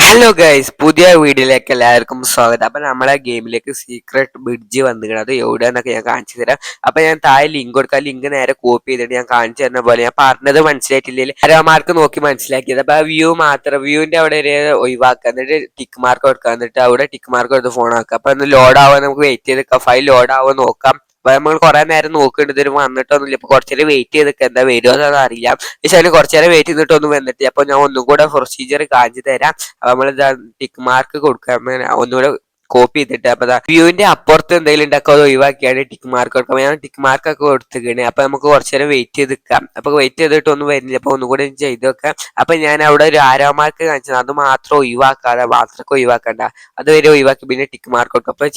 Hello guys, പുതിയ വീഡിയോയിലേക്ക് എല്ലാവർക്കും സ്വാഗതം. അപ്പൊ നമ്മളെ ഗെയിമിലേക്ക് സീക്രട്ട് ബ്രിഡ്ജ് വന്നിരിക്കുന്നത് എവിടെയെന്നൊക്കെ ഞാൻ കാണിച്ചു തരാം. അപ്പൊ ഞാൻ താഴെ ലിങ്ക് കൊടുക്കാം. ലിങ്ക് നേരെ കോപ്പി ചെയ്തിട്ട് ഞാൻ കാണിച്ചു തരുന്ന പോലെ ഞാൻ പറഞ്ഞത് മനസ്സിലായിട്ടില്ലെങ്കിൽ ആരോമാർക്ക് നോക്കി മനസ്സിലാക്കിയത്. അപ്പൊ വ്യൂ മാത്രം വ്യൂവിന്റെ അവിടെ ഒരു ഒഴിവാക്കുക, എന്നിട്ട് ടിക്ക് മാർക്ക് കൊടുക്കുക, എന്നിട്ട് അവിടെ ടിക്ക് മാർക്ക് കൊടുത്ത് ഫോൺ ആക്കുക. അപ്പൊ ഒന്ന് ലോഡ് ആവാൻ നമുക്ക് വെയിറ്റ് ചെയ്ത് ഫയൽ ലോഡ് ആവാൻ നോക്കാം. അപ്പൊ നമ്മൾ കുറെ നേരം നോക്കിയിട്ട് ഇതിന് വന്നിട്ടൊന്നുമില്ല. ഇപ്പൊ കുറച്ചേരം വെയിറ്റ് ചെയ്തിട്ട് എന്താ വരുമോ എന്ന് അറിയാം. പക്ഷേ കുറച്ചു നേരം വെയിറ്റ് ചെയ്തിട്ടൊന്നും വന്നിട്ട് അപ്പൊ ഞാൻ ഒന്നും കൂടെ പ്രൊസീജിയർ കാണിച്ചു തരാം. അപ്പൊ നമ്മൾ ടിക്ക് മാർക്ക് കൊടുക്കാം, ഒന്നുകൂടെ കോപ്പി ചെയ്തിട്ട് അപ്പൊ വ്യൂവിന്റെ അപ്പുറത്ത് എന്തെങ്കിലും ഉണ്ടാക്കുക അത് ഒഴിവാക്കിയാണ് ടിക്ക് മാർക്ക് കൊടുക്കാം. ഞാൻ ടിക്ക് മാർക്ക് ഒക്കെ കൊടുത്തിരിക്കണേ. അപ്പൊ നമുക്ക് കുറച്ചു നേരം വെയിറ്റ് ചെയ്ത് നിൽക്കാം. അപ്പൊ വെയിറ്റ് ചെയ്തിട്ട് ഒന്നും വരുന്നില്ല. അപ്പൊ ഒന്നുകൂടെ ചെയ്ത് വെക്കാം. അപ്പൊ ഞാൻ അവിടെ ഒരു ആരോ മാർക്ക് കാണിച്ചത് അത് മാത്രം ഒഴിവാക്കാതെ മാത്രമൊക്കെ ഒഴിവാക്കണ്ട, അതുവരെ ഒഴിവാക്കി പിന്നെ ടിക്ക് മാർക്ക് കൊടുക്കാം. അപ്പൊ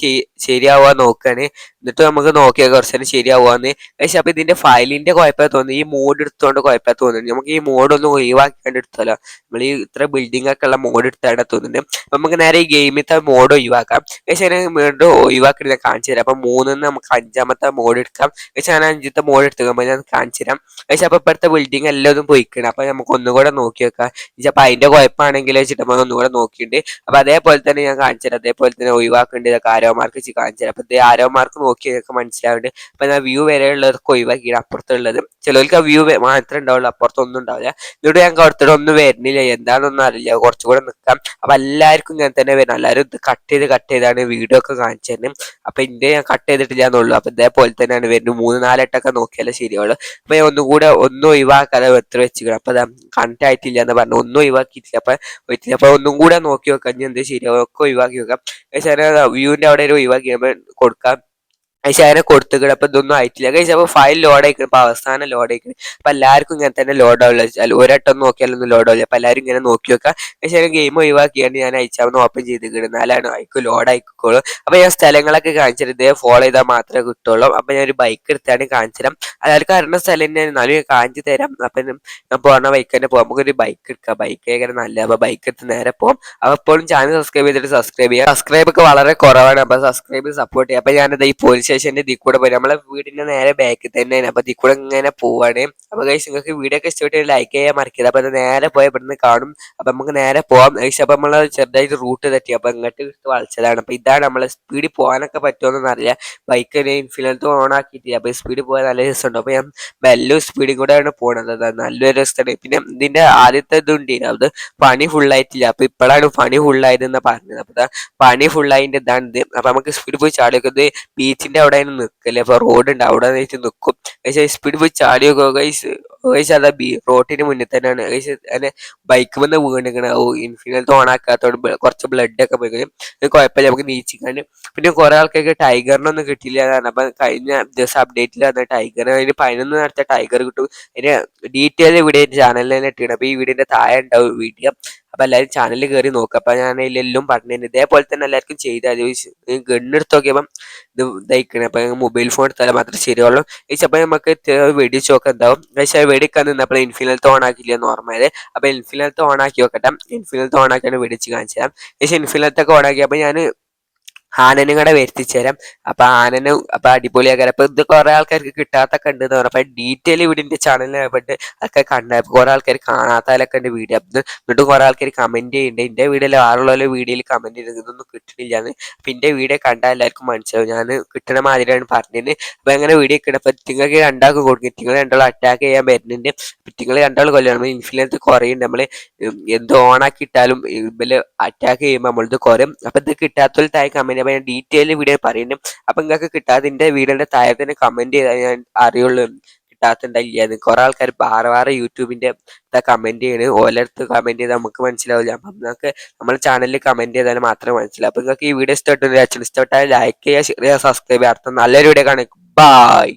ശരിയാവുക നോക്കുകയാണ്. എന്നിട്ട് നമുക്ക് നോക്കിയാൽ കുറച്ചു നേരം ശരിയാവുകയെന്ന്. പക്ഷെ അപ്പൊ ഇതിന്റെ ഫയലിന്റെ കുഴപ്പമായി തോന്നുന്നു, ഈ മോഡ് എടുത്തോണ്ട് കുഴപ്പമായി തോന്നുന്നു. നമുക്ക് ഈ മോഡ് ഒന്ന് ഒഴിവാക്കിക്കൊണ്ട് എടുത്തല്ലോ. നമ്മൾ ഈ ഇത്ര ബിൽഡിംഗ് ഒക്കെ ഉള്ള മോഡ് എടുത്താണ് തോന്നുന്നുണ്ട്. അപ്പൊ നമുക്ക് നേരെ ഈ ഗെയിമിലത്തെ മോഡ് ഒഴിവാക്കാം. പക്ഷേ വീണ്ടും ഒഴിവാക്കി ഞാൻ കാണിച്ചു തരാം. അപ്പൊ 3 നമുക്ക് 5ാമത്തെ മോഡ് എടുക്കാം. പക്ഷെ ഞാൻ 5ാമത്തെ മോഡ് എടുത്തുമ്പോൾ ഞാൻ കാണിച്ചു തരാം. പക്ഷെ അപ്പൊ ഇപ്പോഴത്തെ ബിൽഡിംഗ് എല്ലാം പോയിക്കണം. അപ്പൊ നമുക്ക് ഒന്നുകൂടെ നോക്കി വെക്കാം. അപ്പൊ അതിന്റെ കുഴപ്പമാണെങ്കിൽ വെച്ചിട്ട് നമ്മൾ ഒന്നുകൂടെ നോക്കിയിട്ടുണ്ട്. അപ്പൊ അതേപോലെ തന്നെ ഞാൻ കാണിച്ചു തരാം. അതേപോലെ തന്നെ ഒഴിവാക്കേണ്ടത് ഇതൊക്കെ ആരോമാർക്ക് കാണിച്ചു തരാം. അപ്പൊ ഇതേ ആരോമാർക്ക് നോക്കി നിങ്ങൾക്ക് മനസ്സിലാവുന്നുണ്ട്. അപ്പൊ ഞാൻ വ്യൂ വരെ ഉള്ളതൊക്കെ ഒഴിവാക്കിയിട്ട് അപ്പുറത്തുള്ളത് ചിലർക്ക് ആ വ്യൂ മാത്രമേ ഉണ്ടാവുള്ളൂ, അപ്പുറത്തൊന്നും ഉണ്ടാവില്ല. എന്നിട്ട് ഞാൻ കൊടുത്തിട്ട് ഒന്നും വരുന്നില്ല, എന്താണെന്നൊന്നും അറിയില്ല. കുറച്ചുകൂടെ നിൽക്കാം. അപ്പൊ എല്ലാവർക്കും ഞാൻ തന്നെ വരണം. എല്ലാവരും ഇത് കട്ട് ചെയ്താണ് വീഡിയോ ഒക്കെ കാണിച്ചു തരുന്നത്. അപ്പൊ ഇന്ത്യ ഞാൻ കട്ട് ചെയ്തിട്ടില്ലാന്നുള്ളൂ. അപ്പൊ ഇതേപോലെ തന്നെയാണ് വരുന്നത്. 3-4 വട്ടമൊക്കെ നോക്കിയാലേ ശരിയുള്ളൂ. അപ്പൊ ഞാൻ ഒന്നുകൂടെ ഒന്നും ഒഴിവാക്കാതെ എത്ര വെച്ചിരിക്കണം. അപ്പൊ കണക്ട് ആയിട്ടില്ല എന്ന് പറഞ്ഞു, ഒന്നും ഒഴിവാക്കിയിട്ടില്ല. അപ്പൊ ഒന്നും കൂടെ നോക്കി വെക്കാം. ഇനി എന്ത് ശരിയാവും ഒക്കെ ഒഴിവാക്കി വെക്കാം. പക്ഷേ വ്യൂവിന്റെ അവിടെ ഒരു ഒഴിവാക്കി കൊടുക്കാം. പക്ഷെ അതിനെ കൊടുത്തുകിട. അപ്പൊ ഇതൊന്നും ആയിട്ടില്ല. കഴിച്ച് അപ്പൊ ഫയൽ ലോഡ് ആയിക്കണം. അപ്പൊ അവസാനം ലോഡ് ആയിക്കണം. അപ്പൊ എല്ലാവർക്കും ഇങ്ങനെ തന്നെ ലോഡ് ആവില്ല. ഒരട്ടം നോക്കിയാലൊന്നും ലോഡ് ആവില്ല. അപ്പൊ എല്ലാവരും ഇങ്ങനെ നോക്കി വെക്കാം. പക്ഷേ ഗെയിം ഒഴിവാക്കിയാണ് ഞാൻ അയച്ചാവുന്ന ഓപ്പൺ ചെയ്ത് കിടുന്നാലാണ് അയക്കും ലോഡ് ആയിക്കോളൂ. അപ്പൊ ഞാൻ സ്ഥലങ്ങളൊക്കെ കാണിച്ചിട്ട് ഇതേ ഫോളോ ചെയ്താൽ മാത്രമേ കിട്ടുള്ളൂ. അപ്പൊ ഞാൻ ഒരു ബൈക്ക് എടുത്താണ് കാണിച്ചു തരാം. എല്ലാവർക്കും അറിയുന്ന സ്ഥലം തന്നെ എന്നാലും ഞാൻ കാണിച്ചു തരാം. അപ്പൊ ഞാൻ പോകുന്ന ബൈക്ക് തന്നെ പോകാം. നമുക്കൊരു ബൈക്ക് എടുക്കാം. ബൈക്ക് ഭയങ്കര നല്ല. അപ്പൊ ബൈക്ക് എടുത്ത് നേരെ പോകും. അപ്പൊ എപ്പോഴും ചാനൽ സബ്സ്ക്രൈബ് ചെയ്തിട്ട് സബ്സ്ക്രൈബ് ചെയ്യാം. സബ്സ്ക്രൈബ് ഒക്കെ വളരെ കുറവാണ്. അപ്പൊ സബ്സ്ക്രൈബ് സപ്പോർട്ട് ചെയ്യാം. അപ്പൊ ഞാനത് ഈ പോലീസ് സ്റ്റേഷന്റെ ഇതിൽ കൂടെ പോയി നമ്മളെ വീടിന്റെ നേരെ ബാക്കിൽ തന്നെയാണ്. അപ്പൊ ഇതിൽ കൂടെ ഇങ്ങനെ പോവാണ്. അപ്പൊ ഗൈസ് നിങ്ങൾക്ക് വീഡിയോ ഒക്കെ ഇഷ്ടപ്പെട്ട് ലൈക്ക് ചെയ്യാൻ മറക്കരുത്. അപ്പൊ അത് നേരെ പോയി ഇവിടുന്ന് കാണും. അപ്പൊ നമുക്ക് നേരെ പോവാം. ഗൈസ് അപ്പൊ നമ്മള് ചെറുതായിട്ട് റൂട്ട് തെറ്റി. അപ്പൊ ഇങ്ങോട്ട് വളച്ചതാണ്. അപ്പൊ ഇതാണ് നമ്മളെ സ്പീഡിൽ പോകാനൊക്കെ പറ്റുമോന്നൊന്നും അറിയില്ല. ബൈക്ക് ഇൻഫിനിറ്റ് ഓൺ ആക്കിയിട്ടില്ല. അപ്പൊ സ്പീഡിൽ പോയാൽ നല്ല രസമുണ്ട്. അപ്പൊ ഞാൻ മെല്ലും സ്പീഡിൽ കൂടെയാണ് പോണത്. നല്ലൊരു രസമാണ്. പിന്നെ ഇതിന്റെ ആദ്യത്തെ ഇതുണ്ട്, അത് പണി ഫുള്ളായിട്ടില്ല. അപ്പൊ ഇപ്പോഴാണ് പണി ഫുള്ളായതെന്ന് പറഞ്ഞത്. അപ്പൊ പണി ഫുള്ളായതിന്റെ ഇതാണ് ഇത്. അപ്പൊ നമുക്ക് സ്പീഡിൽ പോയി ചാടിയൊക്കെ ബീച്ചിന്റെ അവിടെ നിൽക്കല്ലേ. അപ്പൊ റോഡ് ഉണ്ട്, അവിടെ വെച്ച് നിൽക്കും. പക്ഷേ സ്പീഡ് പോയി ചാടിയൊക്കെ ഗൈസ് അതാ റോഡിന് മുന്നിൽ തന്നെയാണ്. ഗൈസ് അതിനെ ബൈക്ക് വന്ന് വീണിക്കണ. ഇൻഫിനിറ്റ് ഓൺ ആക്കാത്തോണ്ട് കുറച്ച് ബ്ലഡ് ഒക്കെ പോയി. കുഴപ്പമില്ല, നമുക്ക് നീച്ചിക്കാണ്ട്. പിന്നെ കുറെ ആൾക്കാർക്ക് ടൈഗറിനൊന്നും കിട്ടിയില്ല എന്നാണ്. അപ്പൊ കഴിഞ്ഞ ദിവസം അപ്ഡേറ്റിൽ വന്ന ടൈഗർ, അതിന് 11 നടത്തിയ ടൈഗർ കിട്ടും. അതിന് ഡീറ്റെയിൽ വീഡിയോ ചാനലിൽ തന്നെ ഇട്ടിട്ടുണ്ട്. അപ്പൊ ഈ വീഡിയോന്റെ താഴെ ഉണ്ടാവും വീഡിയോ. അപ്പൊ എല്ലാവരും ചാനലിൽ കയറി നോക്കുക. അപ്പൊ ഞാൻ അതിലെല്ലാം പറഞ്ഞു. ഇതേപോലെ തന്നെ എല്ലാവർക്കും ചെയ്താൽ ഗണ്ണെടുത്ത് നോക്കിയപ്പം ഇത് ഇതായിക്കണേ. അപ്പൊ മൊബൈൽ ഫോൺ എടുത്താൽ മാത്രമേ ശരിയുള്ളൂ. അപ്പൊ നമുക്ക് വെടിച്ച് നോക്കാൻ എന്താവും. പക്ഷേ വെടിക്കാൻ നിന്നപ്പോൾ ഇൻഫിനിറ്റ് ഓൺ ആക്കില്ല നോർമല്. അപ്പൊ ഇൻഫിനിറ്റ് ഓൺ ആക്കി നോക്കട്ടെ. ഇൻഫിനിറ്റ് ഓൺ ആക്കിയാണ് വെടിച്ച് കാണിച്ചു തരാം. പക്ഷേ ഇൻഫിനിറ്റ് ഒക്കെ ഓൺ ആക്കി അപ്പൊ ഞാൻ ആനനും കൂടെ വരുത്തിച്ചു തരാം. അപ്പൊ ആനനും അപ്പൊ അടിപൊളിയാക്കാൻ. അപ്പൊ ഇത് കുറെ ആൾക്കാർക്ക് കിട്ടാത്തൊക്കെ ഉണ്ട് എന്ന് പറഞ്ഞു. അപ്പൊ ഡീറ്റെയിൽ വീടിന്റെ ചാനലിൽ ആയപ്പോട്ട് ഒക്കെ കണ്ട. കുറെ ആൾക്കാർ കാണാത്താലൊക്കെ ഉണ്ട് വീഡിയോ. എന്നിട്ടും കുറെ ആൾക്കാർ കമന്റ് ചെയ്യുന്നുണ്ട്. എന്റെ വീഡിയോയിൽ ആളുള്ള വീഡിയോയിൽ കമന്റ് ചെയ്തത് ഇതൊന്നും കിട്ടുന്നില്ലാന്ന്. അപ്പൊ എന്റെ വീഡിയോ കണ്ടാൽ എല്ലാവർക്കും മനസ്സിലാവും ഞാൻ കിട്ടണ മാതിരിയാണ് പറഞ്ഞത്. അപ്പൊ അങ്ങനെ വീഡിയോ കിട്ടും. അപ്പൊ നിങ്ങൾക്ക് രണ്ടാൾക്ക് കൊടുക്കും. നിങ്ങൾ രണ്ടാളും അറ്റാക്ക് ചെയ്യാൻ വരുന്നുണ്ട്. നിങ്ങൾ രണ്ടാളും കൊല്ലണം. ഇൻഫ്ലുവൻസ് കുറയുണ്ട്. നമ്മള് എന്ത് ഓണാക്കി ഇട്ടാലും ഇവര് അറ്റാക്ക് ചെയ്യുമ്പോൾ നമ്മളത് കുറയും. അപ്പൊ ഇത് കിട്ടാത്തൊരു താഴെ കമന്റ്. അപ്പൊ ഞാൻ ഡീറ്റെയിൽ വീഡിയോ പറയുന്നുണ്ട്. അപ്പൊ നിങ്ങൾക്ക് കിട്ടാതിന്റെ വീഡിയോന്റെ താഴെ തന്നെ കമന്റ് ചെയ്താൽ ഞാൻ അറിയുള്ളൂ കിട്ടാത്തുണ്ടായില്ല. കുറെ ആൾക്കാർ വേറെ യൂട്യൂബിന്റെ കമന്റ് ചെയ്യണ്. ഓരോരുത്തർ കമന്റ് ചെയ്താൽ നമുക്ക് മനസ്സിലാവില്ല. അപ്പൊ നിങ്ങൾക്ക് നമ്മുടെ ചാനലിൽ കമന്റ് ചെയ്താൽ മാത്രമേ മനസ്സിലാവും. അപ്പൊ നിങ്ങൾക്ക് ഈ വീഡിയോ ഇഷ്ടപ്പെട്ടാൽ ലൈക്ക് ചെയ്യുക, ഷെയർ ചെയ്യുക, സബ്സ്ക്രൈബ് ചെയ്യുക. അടുത്ത നല്ലൊരു വീഡിയോ കാണും. ബൈ.